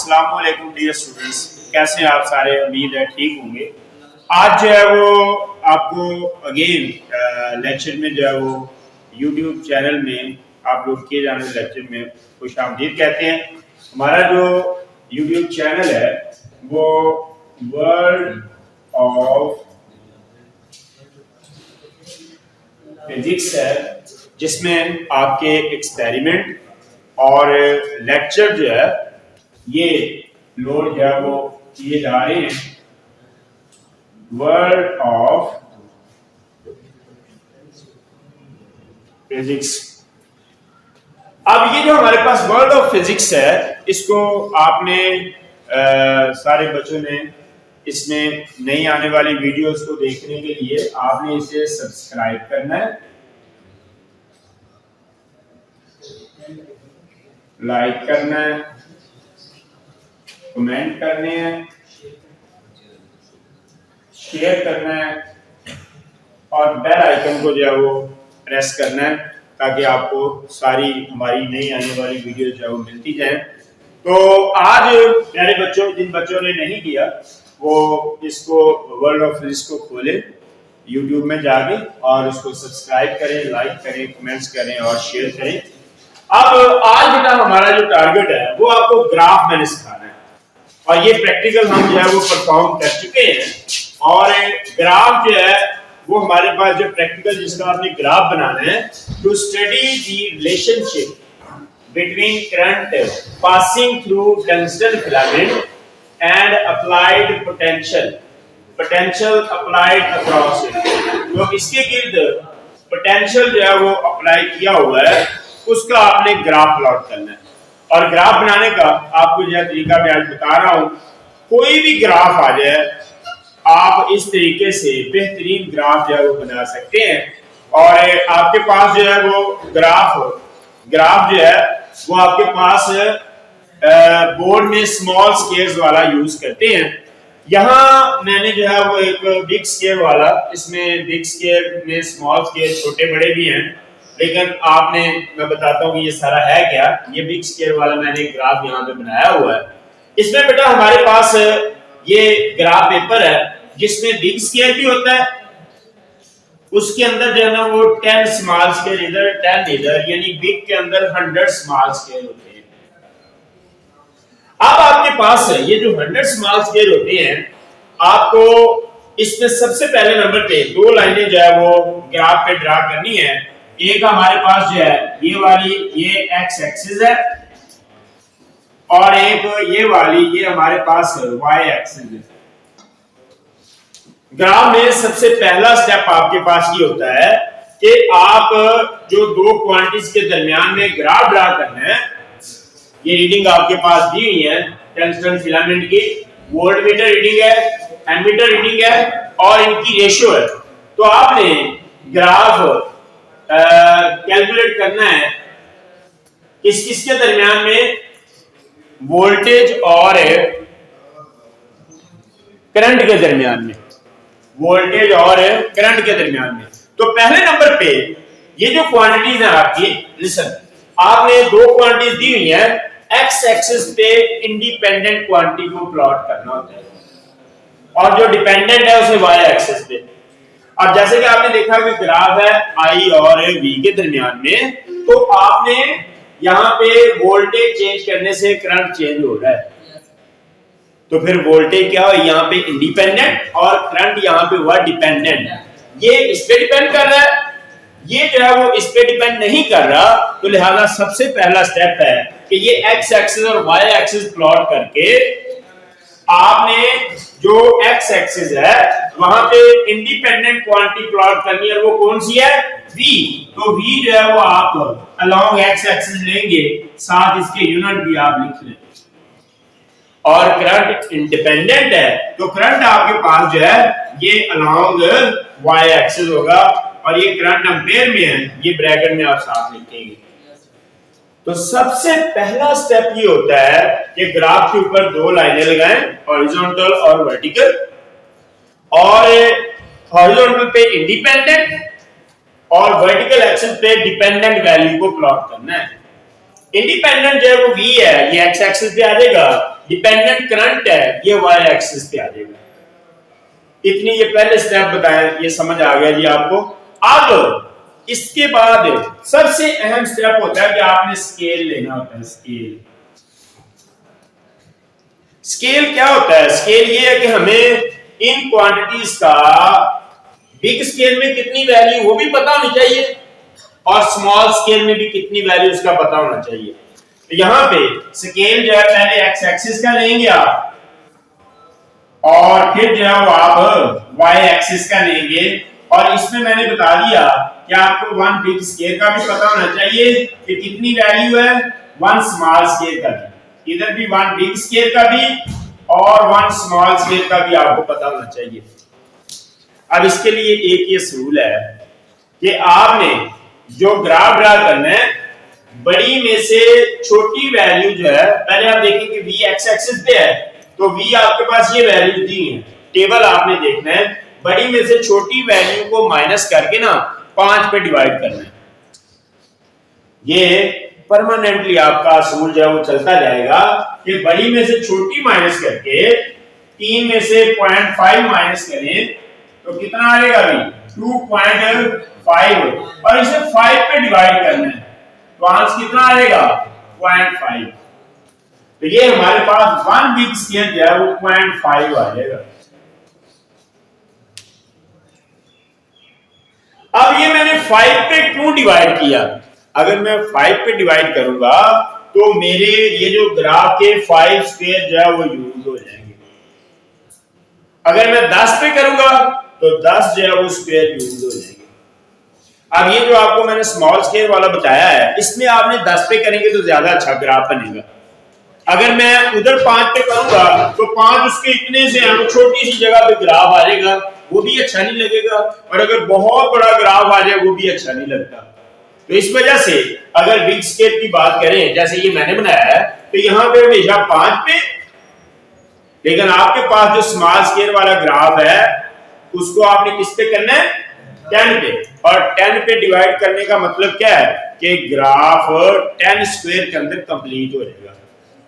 अस्सलाम वालेकुम dear students, कैसे हैं आप सारे। उम्मीद है ठीक होंगे। आज जो है वो आपको अगेन लेक्चर में जो है वो यूट्यूब चैनल में आप लोग किए जाने वाले लेक्चर में खुशामदीद कहते हैं। हमारा जो यूट्यूब चैनल है वो वर्ल्ड ऑफ फिजिक्स है, जिसमें आपके एक्सपेरिमेंट और लेक्चर जो है ये लोड जो है वो किए जा रहे हैं। World of physics. अब ये जो हमारे पास वर्ल्ड ऑफ फिजिक्स है, इसको आपने सारे बच्चों ने इसमें नई आने वाली वीडियोस को देखने के लिए आपने इसे सब्सक्राइब करना है, लाइक करना है, कमेंट करने हैं, शेयर करना है और बेल आइकन को जो है वो प्रेस करना है ताकि आपको सारी हमारी नई आने वाली वीडियो जो है वो मिलती जाए। तो आज प्यारे बच्चों, जिन बच्चों ने नहीं किया वो इसको वर्ल्ड ऑफ फिजिक्स को खोले यूट्यूब में जाके और उसको सब्सक्राइब करें, लाइक करें, कमेंट्स करें और शेयर करें। अब आज का हमारा जो टारगेट है वो आपको ग्राफ मैंने सिखाना है और ये प्रैक्टिकल हम जो है वो परफॉर्म कर चुके हैं। और ग्राफ जो है वो हमारे पास जो प्रैक्टिकल जिसका आपने ग्राफ बनाना है, to study the relationship between current passing through tungsten filament and applied potential applied across it. तो इसके गिर्द पोटेंशियल जो है वो अप्लाई किया हुआ है, उसका आपने ग्राफ प्लॉट करना है। और ग्राफ बनाने का आपको जो तरीका मैं आज बता रहा हूं। कोई भी ग्राफ आ जाए आप इस तरीके से बेहतरीन ग्राफ जो है वो बना सकते हैं। और आपके पास जो है वो ग्राफ जो है वो आपके पास बोर्ड में स्मॉल स्केल्स वाला यूज करते हैं। यहाँ मैंने जो है वो एक बिग स्केल वाला, इसमें बिग स्केल में स्मॉल स्केल छोटे बड़े भी हैं, लेकिन आपने मैं बताता हूँ कि ये सारा है क्या। ये बिग स्केल वाला मैंने एक ग्राफ यहाँ पे बनाया हुआ है। इसमें बेटा हमारे पास ये ग्राफ पेपर है जिसमें बिग स्केल भी होता है, उसके अंदर जो है ना वो 10 स्मॉल स्केल इधर 10 इधर, यानी बिग के अंदर 100 स्मॉल स्केल होते हैं। अब आपके पास ये जो 100 स्मॉल स्केल होते हैं, आपको इसमें सबसे पहले नंबर पे दो लाइनें जो है वो ग्राफ पे ड्रा करनी है। एक हमारे पास जो है ये वाली, ये एक्स एक्सिस है और एक ये वाली, ये हमारे पास वाई एक्सिस है। ग्राफ में सबसे पहला स्टेप आपके पास ये होता है कि आप जो दो क्वांटिटीज के दरमियान में ग्राफ ड्रा करना है। ये रीडिंग आपके पास दी हुई है टंगस्टन फिलामेंट की, वोल्टमीटर रीडिंग है, एमीटर रीडिंग है और इनकी रेशियो है। तो आपने ग्राफ कैलकुलेट करना है किस किसके दरमियान में, वोल्टेज और करंट के दरमियान में, वोल्टेज और करंट के दरमियान में। तो पहले नंबर पे ये जो क्वांटिटीज है आपकी, लिसन, आपने दो क्वांटिटीज दी हुई है, एक्स एक्सिस पे इंडिपेंडेंट क्वांटिटी को प्लॉट करना होता है और जो डिपेंडेंट है उसे वाई एक्सिस पे। अब जैसे कि आपने देखा कि ग्राफ है आई और वी के दरमियान में, तो आपने यहाँ पे वोल्टेज चेंज करने से करंट चेंज हो रहा है। तो फिर वोल्टेज क्या है यहाँ पे इंडिपेंडेंट और करंट यहाँ पे हुआ डिपेंडेंट। ये इस पे डिपेंड कर रहा है, ये जो है वो इस पे डिपेंड नहीं कर रहा। तो लिहाजा सबसे पहला स्टेप है कि ये एक्स एक्सिस और वाई एक्सिस प्लॉट करके आपने जो एक्स एक्सिस है वहां पे इंडिपेंडेंट क्वांटिटी प्लॉट करनी है। वो कौन सी है? v। तो v जो है वो आप अलोंग एक्स एक्सिस लेंगे, साथ इसके यूनिट भी आप लिख लें। और करंट इंडिपेंडेंट है तो करंट आपके पास जो है ये अलोंग वाई एक्सिस होगा और ये करंट एम्पेयर में है, ये ब्रैकेट में आप साथ लिखेंगे। तो सबसे पहला स्टेप ये होता है कि ग्राफ के ऊपर दो लाइनें लगाएं, हॉरिजॉन्टल और वर्टिकल, और हॉरिजॉन्टल पे इंडिपेंडेंट और वर्टिकल एक्सिस पे डिपेंडेंट वैल्यू को प्लॉट करना है। इंडिपेंडेंट जो है वो v है, ये x एक्सिस पे आ जाएगा, डिपेंडेंट करंट है ये वाई एक्सिस पे आ जाएगा। इतनी ये पहले स्टेप बताया, ये समझ आ गया जी आपको। अब इसके बाद सबसे अहम स्टेप होता है कि आपने स्केल लेना होता है। स्केल क्या होता है? स्केल ये है कि हमें इन क्वांटिटीज का बिग स्केल में कितनी वैल्यू वो भी पता होनी चाहिए और स्मॉल स्केल में भी कितनी वैल्यू उसका पता होना चाहिए। तो यहां पे स्केल जो है पहले एक्स एक्सिस का लेंगे आप और फिर जो है वो आप वाई एक्सिस का लेंगे। और इसमें मैंने बता दिया कि आपको वन बिग स्केल का भी पता होना चाहिए कि कितनी वैल्यू है, वन स्मॉल स्केल का भी, इधर भी वन बिग स्केल का भी और वन स्मॉल स्केल का भी आपको पता होना चाहिए। अब इसके लिए एक ये रूल है कि आपने जो ग्राफ ड्रा करना है, बड़ी में से छोटी वैल्यू जो है, पहले आप देखें कि v एक्स एक्सिस पे है तो v आपके पास ये वैल्यू दी है, टेबल आपने देखना है, बड़ी में से छोटी वैल्यू को माइनस करके ना 5 पे डिवाइड करना है। ये परमानेंटली आपका असूल जो है वो चलता जाएगा कि बड़ी में से छोटी माइनस करके 3 में से 0.5 माइनस करें तो कितना आएगा भी 2.5 और इसे 5 पे डिवाइड करना है तो आंसर कितना आएगा 0.5। तो ये हमारे पास वन बिग स्केल जो है वो 0.5 आ जाएगा। अब ये मैंने 5 पे क्यों डिवाइड किया? अगर मैं 5 पे डिवाइड करूंगा तो मेरे ये जो ग्राफ के 5 स्क्वायर जो है वो यूज हो जाएंगे। अगर मैं 10 पे करूंगा तो 10 जो है वो स्क्वायर यूज हो जाएंगे। अब ये जो आपको मैंने स्मॉल स्केल वाला बताया है, इसमें आपने 10 पे करेंगे तो ज्यादा अच्छा ग्राफ बनेगा। अगर मैं उधर 5 पे करूंगा तो 5 उसके इतने से हम छोटी सी जगह पे ग्राफ आ जाएगा, वो भी अच्छा नहीं लगेगा, और अगर बहुत बड़ा ग्राफ आ जाए वो भी अच्छा नहीं लगता। तो इस वजह से अगर बिग स्केल की बात करें जैसे ये मैंने बनाया है तो यहाँ पे हमेशा 5 पे, लेकिन आपके पास जो स्मॉल स्केल वाला ग्राफ है उसको आपने किस पे करना है 10 पे, और 10 पे डिवाइड करने का मतलब क्या है कि ग्राफ 10 स्क्वायर के अंदर कंप्लीट हो जाएगा।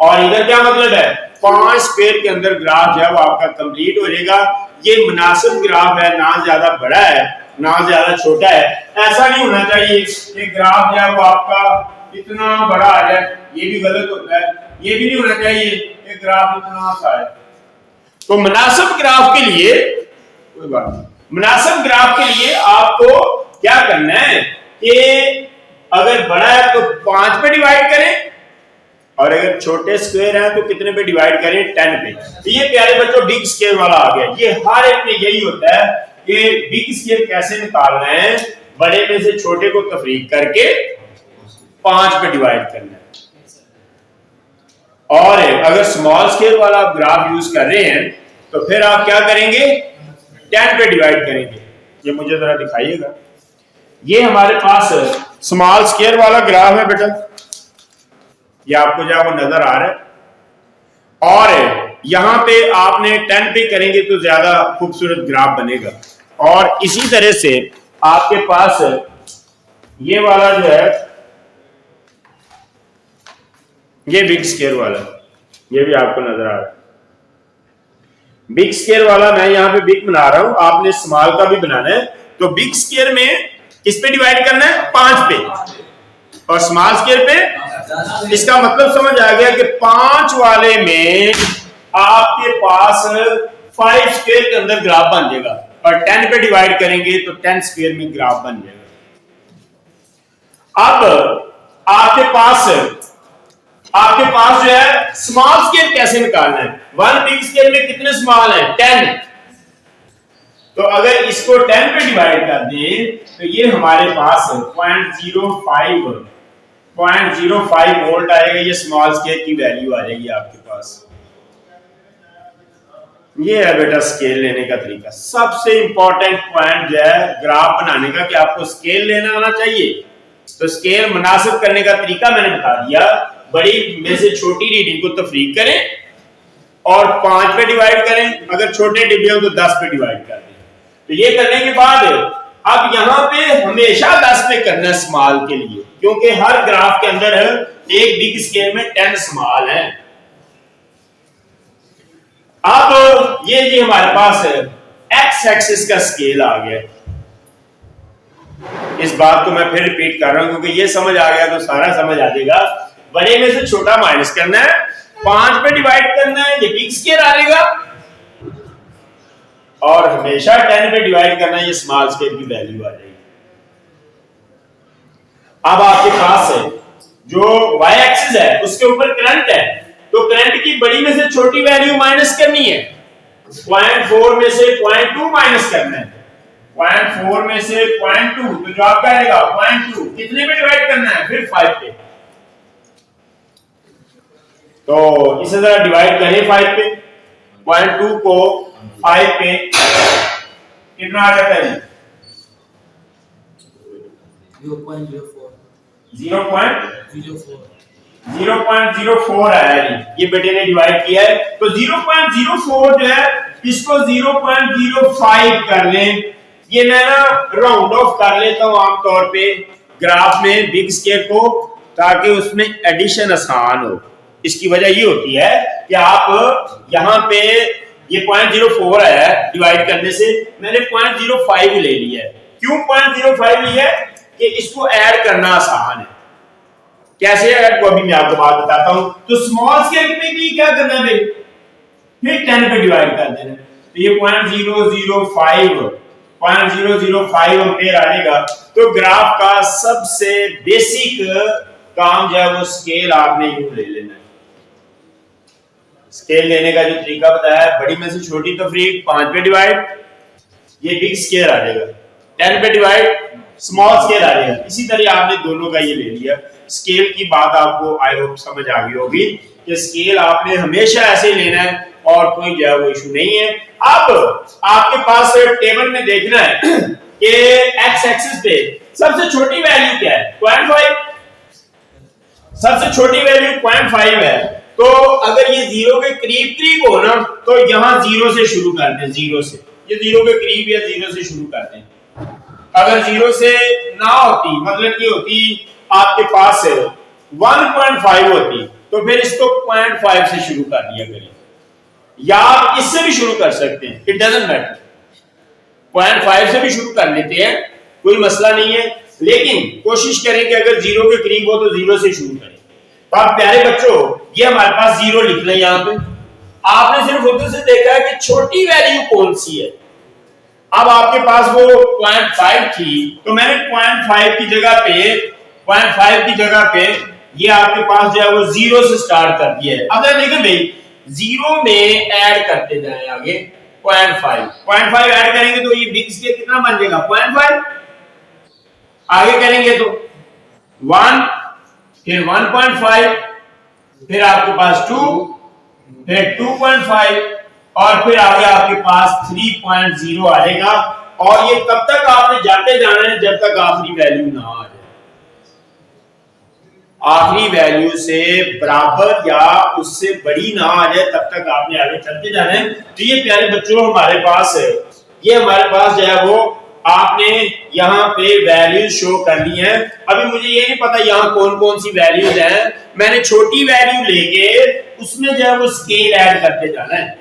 और इधर क्या मतलब है 5 स्क्वायर के अंदर ग्राफ जो है वो आपका कंप्लीट हो जाएगा। ये मुनासिब ग्राफ है, ना ज्यादा बड़ा है ना ज्यादा छोटा है। ऐसा नहीं होना चाहिए कि ग्राफ जो है वो आपका इतना बड़ा आ जाए, ये भी गलत होता है। ये भी नहीं होना चाहिए कि ग्राफ इतना सा है। तो मुनासिब ग्राफ के लिए कोई बात नहीं, मुनासिब ग्राफ के लिए आपको क्या करना है कि अगर बड़ा है तो 5 पे डिवाइड करें और अगर छोटे स्क्वायर हैं तो कितने पे डिवाइड करें 10 पे। तो ये प्यारे बच्चों बिग स्केल वाला आ गया। ये हर एक में यही होता है कि बिग स्केल कैसे निकालना है, बड़े में से छोटे को तफरीक करके 5 पे डिवाइड करना है। और अगर स्मॉल स्केल वाला ग्राफ यूज कर रहे हैं तो फिर आप क्या करेंगे 10 पे डिवाइड करेंगे। ये मुझे जरा दिखाइएगा, ये हमारे पास स्मॉल स्केल वाला ग्राफ है बेटा, ये आपको जो वो नजर आ रहा है, और यहां पे आपने 10 पे करेंगे तो ज्यादा खूबसूरत ग्राफ बनेगा। और इसी तरह से आपके पास ये वाला जो है ये बिग स्केल वाला, ये भी आपको नजर आ रहा है। बिग स्केल वाला मैं यहां पे बिग बना रहा हूं, आपने स्मॉल का भी बनाना है। तो बिग स्केल में किस पे डिवाइड करना है 5 पे, और स्मॉल स्केल पे, इसका मतलब समझ आ गया कि 5 वाले में आपके पास 5 स्क्वायर के अंदर ग्राफ बन जाएगा, और 10 पे डिवाइड करेंगे तो 10 स्क्वायर में ग्राफ बन जाएगा। अब आपके पास जो है स्मॉल स्केल कैसे निकालना है। वन बिग स्केल में कितने स्मॉल है 10, तो अगर इसको 10 पे डिवाइड कर दें तो ये हमारे पास 0.05 वोल्ट आएगा। ये स्मॉल स्केल की वैल्यू आ जाएगी आपके पास। ये है बेटा स्केल लेने का तरीका। सबसे इंपॉर्टेंट पॉइंट जो है ग्राफ बनाने का कि आपको स्केल लेना आना चाहिए। तो स्केल मुनासिब करने का तरीका मैंने बता दिया, बड़ी में से छोटी रीडिंग को तफरीक करें और 5 पे डिवाइड करें, अगर छोटे डिब्बे हो तो 10 पे डिवाइड कर दें। तो ये करने के बाद अब यहां पे हमेशा 10 पे करना है स्मॉल के लिए, क्योंकि हर ग्राफ के अंदर एक बिग स्केल में 10 स्मॉल है। अब ये जी हमारे पास एक्स एक्सिस का स्केल आ गया। इस बात को मैं फिर रिपीट कर रहा हूं क्योंकि ये समझ आ गया तो सारा समझ आ जाएगा। बड़े में से छोटा माइनस करना है, 5 पे डिवाइड करना है, ये बिग स्केल आ जाएगा, और हमेशा 10 पे डिवाइड करना है, ये स्मॉल स्केल की वैल्यू आ जाएगी। अब आपके पास है जो y एक्सिस है उसके ऊपर करंट है, तो करंट की बड़ी में से छोटी वैल्यू माइनस करनी है। 0.4 में से 0.2 माइनस करना है। 0.4 में से 0.2 तो जवाब क्या आएगा 0.2 कितने पे डिवाइड करना है फिर 5 पे। तो इसे जरा डिवाइड करें 5 पे, 0.2 को 5 पे कितना आ जाता है 0.04 आया है। ये बेटे ने डिवाइड किया है तो 0.04 जो है इसको 0.05 कर लें। ये मैं ना राउंड ऑफ कर लेता हूं आमतौर पे ग्राफ में बिग स्केल को, ताकि उसमें एडिशन आसान हो। इसकी वजह ये होती है कि आप यहाँ पे ये 0.04 आया है डिवाइड करने से, मैंने 0.05 ले लिया है। क्यों 0.05 लिया है कि इसको ऐड करना आसान है। कैसे ऐड को अभी मैं आपको बात बताता हूं। तो स्मॉल स्केल में भी क्या करना है फिर 10 पे डिवाइड कर देना। तो ये 0.005 एम्पेयर आएगा। तो ग्राफ का सबसे बेसिक काम जो है वो स्केल आपने यूं ले लेना है। स्केल लेने का जो तरीका बताया है, बड़ी में से छोटी तफरीक 5 पे डिवाइड, ये बिग स्केल आ जाएगा, 10 पे डिवाइड स्मॉल स्केल आ जाएगा। इसी तरह आपने दोनों का ये ले लिया। स्केल की बात आपको आई होप समझ आ गई होगी कि स्केल आपने हमेशा ऐसे लेना है और कोई जो है वो इशू नहीं है। अब आपके पास टेबल में देखना है कि एक्स एक्सिस पे सबसे छोटी वैल्यू क्या है 0.5। सबसे छोटी वैल्यू 0.5 है। तो अगर ये 0 के करीब करीब हो ना तो यहां 0 से शुरू करते हैं। 0 से ये 0 के करीब या 0 से शुरू करते हैं। अगर 0 से ना होती मतलब ये होती आपके पास 1.5 होती तो फिर इसको 0.5 से शुरू कर दिया करिए, या आप इससे भी शुरू कर सकते हैं, इट डजंट मैटर। 0.5 से भी शुरू कर लेते हैं, कोई मसला नहीं है, लेकिन कोशिश करें कि अगर 0 के करीब हो तो 0 से शुरू करें। तो आप प्यारे बच्चों ये हमारे पास 0 लिख लें। यहां पे आपने सिर्फ उधर से देखा है कि छोटी वैल्यू कौन सी है। अब आपके पास वो 0.5 थी तो मैंने 0.5 की जगह पे ये आपके पास जो है वो 0 से स्टार्ट कर दिया है। अब देखें भाई 0 में ऐड करते जाए आगे 0.5 ऐड करेंगे तो ये बिग स्केल कितना बन जाएगा 0.5। आगे करेंगे तो 1 फिर 1.5 फिर आपके पास 2 फिर 2.5 और फिर आगे आपके पास 3.0 आएगा। और ये तब तक आपने जाते जाना है जब तक आखिरी वैल्यू ना आ जाए। आखिरी वैल्यू से बराबर या उससे बड़ी ना आ जाए तब तक आपने आगे चलते जाना है। तो ये प्यारे बच्चों हमारे पास है, ये हमारे पास जो है वो आपने यहाँ पे वैल्यूज शो कर ली है। अभी मुझे ये नहीं पता यहाँ कौन कौन सी वैल्यूज हैं, मैंने छोटी वैल्यू लेके उसमें जो है वो स्केल ऐड करते जाना है।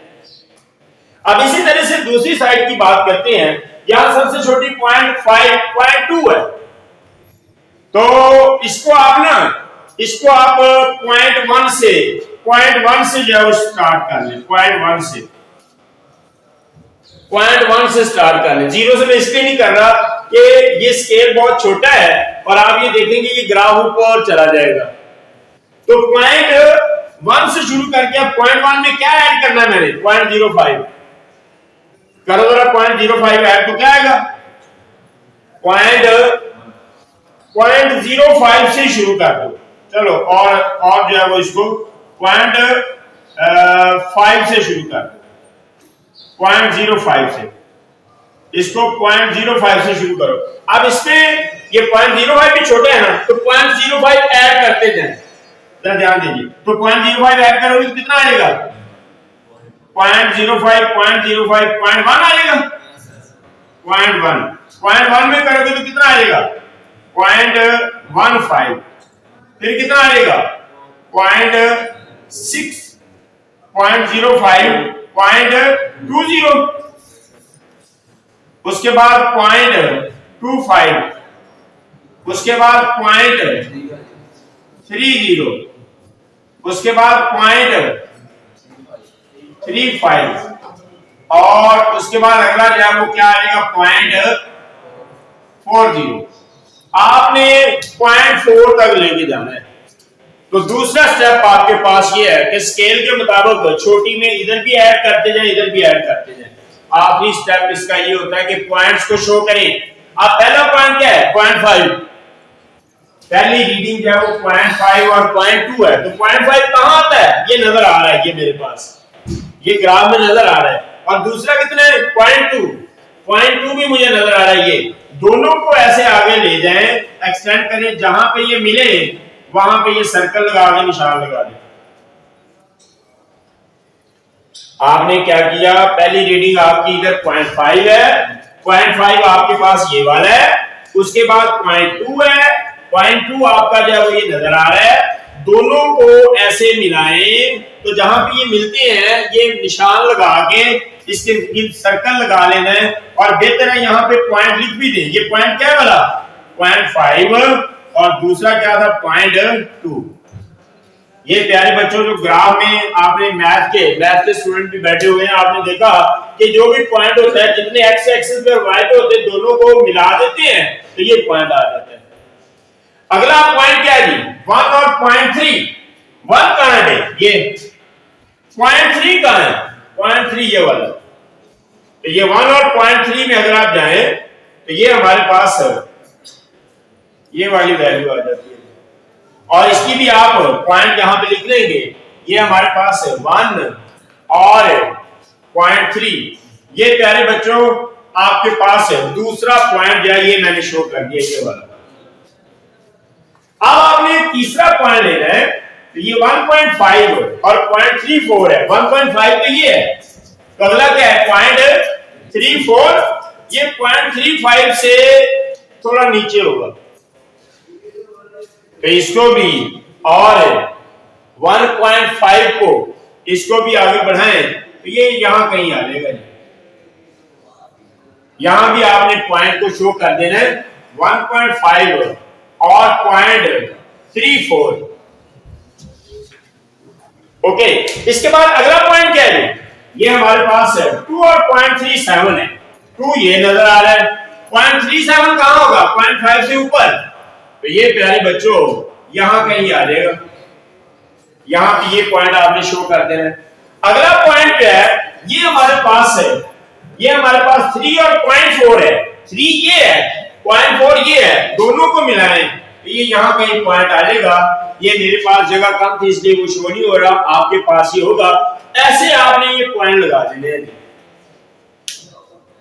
अब इसी तरह से दूसरी साइड की बात करते हैं। यहां सबसे छोटी 0.2 है, तो इसको आप 0.1 से जो है वो स्टार्ट कर लें। 0.1 से स्टार्ट कर लें। 0 से मैं इसलिए नहीं कर रहा कि ये स्केल बहुत छोटा है और आप ये देखेंगे ये ग्राफ ऊपर चला जाएगा। तो 0.1 से शुरू करके अब 0.1 में क्या ऐड करना है मैंने 0.05 करो जरा। 0.05 ऐड तो क्या आएगा 0.05 से शुरू कर दो। चलो और जो है वो इसको 0.5 से शुरू कर दो। 0.05 से इसको 0.05 से शुरू करो। अब इसमें ये 0.05 भी छोटे है ना तो 0.05 ऐड करते जाएं। जरा ध्यान दीजिए। तो 0.05 ऐड करोगे तो कितना आएगा 0.05 0.1 आएगा। 0.1 में करोगे तो कितना आएगा 0.15 फिर कितना आएगा 0.6 0.05 0.20, उसके बाद 0.25, उसके बाद 0.30, उसके बाद 0.35 और उसके बाद अगला जो है वो क्या आ जाएगा 0.40। आपने 0.4 तक लेके जाना है। तो दूसरा स्टेप आपके पास ये है कि स्केल के मुताबिक छोटी में इधर भी ऐड करते जाएं, इधर भी ऐड करते जाएं। आखिरी स्टेप इसका ये होता है कि पॉइंट्स को शो करें। अब पहला पॉइंट क्या है 0.5, पहली रीडिंग जो है वो 0.5 और 0.2 है। तो 0.5 कहां आता है, ये नजर आ रहा है, ये मेरे पास ये ग्राफ में नजर आ रहा है। और दूसरा कितना है 0.2 भी मुझे नजर आ रहा है। ये दोनों को ऐसे आगे ले जाएं, एक्सटेंड करें, जहां पे ये मिले वहां पे ये सर्कल लगा के निशान लगा दें। आपने क्या किया, पहली रीडिंग आपकी इधर 0.5 है, 0.5 आपके पास ये वाला है, उसके बाद 0.2 है, 0.2 आपका जो है वो ये नजर आ रहा है। दोनों को ऐसे मिलाएं तो जहां पे ये मिलते हैं ये निशान लगा के इसके सर्कल लगा लेना है। और बेहतर है यहाँ पे पॉइंट लिख भी दें। ये पॉइंट क्या वाला 0.5 और दूसरा क्या था 0.2। ये प्यारे बच्चों जो ग्राफ में आपने मैथ के स्टूडेंट भी बैठे हुए हैं, आपने देखा कि जो भी पॉइंट होता है जितने एक्स एक्सिस पे और वाई पे होते हैं दोनों को मिला देते हैं तो ये पॉइंट आ जाता है। अगला पॉइंट क्या है जी 1 और 0.3। 1 कहां है, ये 0.3 कहां है, 0.3 ये वाला। तो ये 1 और 0.3 में अगर आप जाएं तो ये हमारे पास ये वाली वैल्यू आ जाती है। और इसकी भी आप पॉइंट यहां पे लिख लेंगे, ये हमारे पास है 1 और 0.3। ये प्यारे बच्चों आपके पास है दूसरा पॉइंट जो है ये मैंने शो कर दिया ये वाला। अब आपने तीसरा पॉइंट लेना है, तो ये 1.5 और 0.34 है। 1.5 तो ये है, तो अगला क्या है 0.34, ये 0.35 से थोड़ा नीचे होगा, तो इसको भी और 1.5 को इसको भी आगे बढ़ाएं तो ये यहां कहीं आ जाएगा। यहां भी आपने पॉइंट को शो कर देना है 1.5 और 0.34। ओके, इसके बाद अगला पॉइंट क्या है, ये हमारे पास है 2 और 0.37 है। 2 ये नजर आ रहा है, 0.37 कहां होगा 0.5 से ऊपर, तो ये प्यारे बच्चों यहां कहीं आ जाएगा। यहां पे ये पॉइंट आपने शो कर देना है। अगला पॉइंट क्या है, ये हमारे पास है, ये हमारे पास 3 और 0.4 है। 3 ये है, 0.4 ये है, दोनों को मिलाएं तो ये यहां कहीं पॉइंट आ जाएगा। ये मेरे पास जगह कम थी इसलिए वो शो नहीं हो रहा, आपके पास ही होगा। ऐसे आपने ये पॉइंट लगा देने।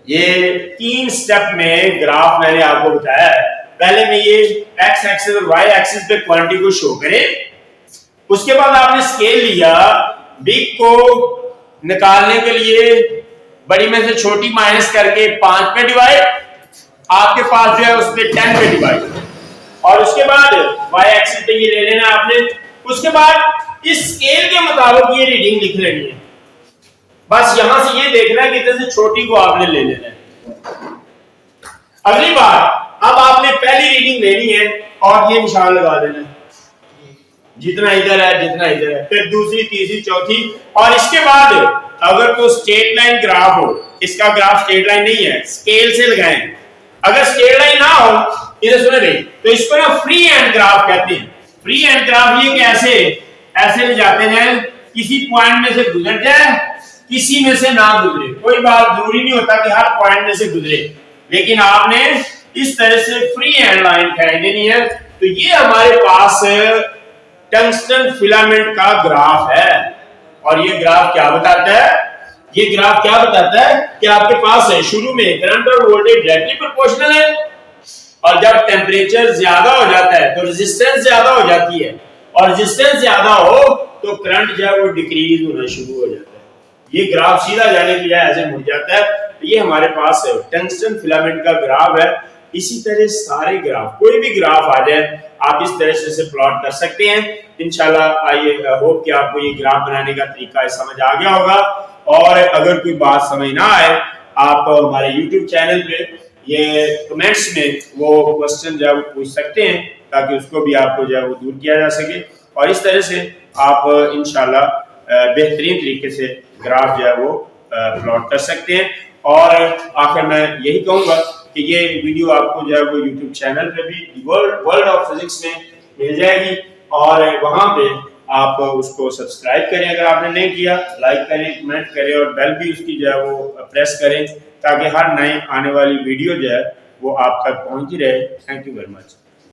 ये 3 स्टेप में ग्राफ मैंने आपको बताया है। पहले में ये एक्स एक्सिस और वाई एक्सिस पे क्वांटिटी को शो करें, उसके बाद आपने स्केल लिया, बिग को निकालने के लिए बड़ी में से छोटी माइनस करके 5 पे डिवाइड, आपके पास जो है उस पे 10 पे डिवाइड, और उसके बाद वाई एक्सिस पे ये ले लेना आपने। उसके बाद इस स्केल के मुताबिक ये रीडिंग लिख लेनी है। बस यहां से ये देखना है कि इधर से छोटी को आपने ले लेना है। अगली बार अब आपने पहली रीडिंग लेनी है और ये निशान लगा देना है, जितना इधर है जितना इधर है, फिर दूसरी तीसरी चौथी। और इसके बाद अगर तो स्ट्रेट लाइन ग्राफ हो, इसका ग्राफ स्ट्रेट लाइन नहीं है, स्केल से लगाएं। अगर स्ट्रेट लाइन ना हो, इधर सुने भाई, तो इसको ना फ्री हैंड ग्राफ कहते हैं। फ्री हैंड ग्राफ ये कि ऐसे ले जाते हैं, किसी पॉइंट में से गुजर जाए, किसी में से ना गुजरे। कोई बात जरूरी नहीं होता कि हर पॉइंट में से गुजरे, लेकिन आपने इस तरह से फ्री हैंड लाइन खींच देनी है। तो ये हमारे पास टंगस्टन फिलामेंट का ग्राफ है। और ये ग्राफ क्या बताता है, ये ग्राफ क्या बताता है कि आपके पास है शुरू में करंट और वोल्टेज डायरेक्टली प्रोपोर्शनल है, और जब टेम्परेचर ज्यादा हो जाता है तो रेजिस्टेंस ज्यादा हो जाती है, और रेजिस्टेंस ज्यादा हो तो करंट जो है वो डिक्रीज होना शुरू हो जाता है। ये ग्राफ सीधा जाने की बजाय ऐसे मुड़ जाता है। तो ये हमारे पास है टंगस्टन फिलामेंट का ग्राफ है। इसी तरह सारे ग्राफ, कोई भी ग्राफ आ जाए आप इस तरह से प्लॉट कर सकते हैं। इंशाल्लाह आई होप कि आपको ये ग्राफ बनाने का तरीका समझ आ गया होगा। और अगर कोई बात समझ ना आए आप हमारे YouTube चैनल पे ये कमेंट्स में वो क्वेश्चन जो है वो पूछ सकते हैं, ताकि उसको भी आपको जो है वो दूर किया जा सके। और इस तरह से आप इंशाल्लाह बेहतरीन तरीके से ग्राफ जो है वो प्लॉट कर सकते हैं। और आखिर मैं यही कहूँगा कि ये वीडियो आपको जो है वो यूट्यूब चैनल पे भी वर्ल्ड ऑफ फिजिक्स में मिल जाएगी, और वहाँ पे आप उसको सब्सक्राइब करें अगर आपने नहीं किया, लाइक करें, कमेंट करें और बेल भी उसकी जो है वो प्रेस करें, ताकि हर नए आने वाली वीडियो जो है वो आप तक पहुँचती रहे। Thank you very much.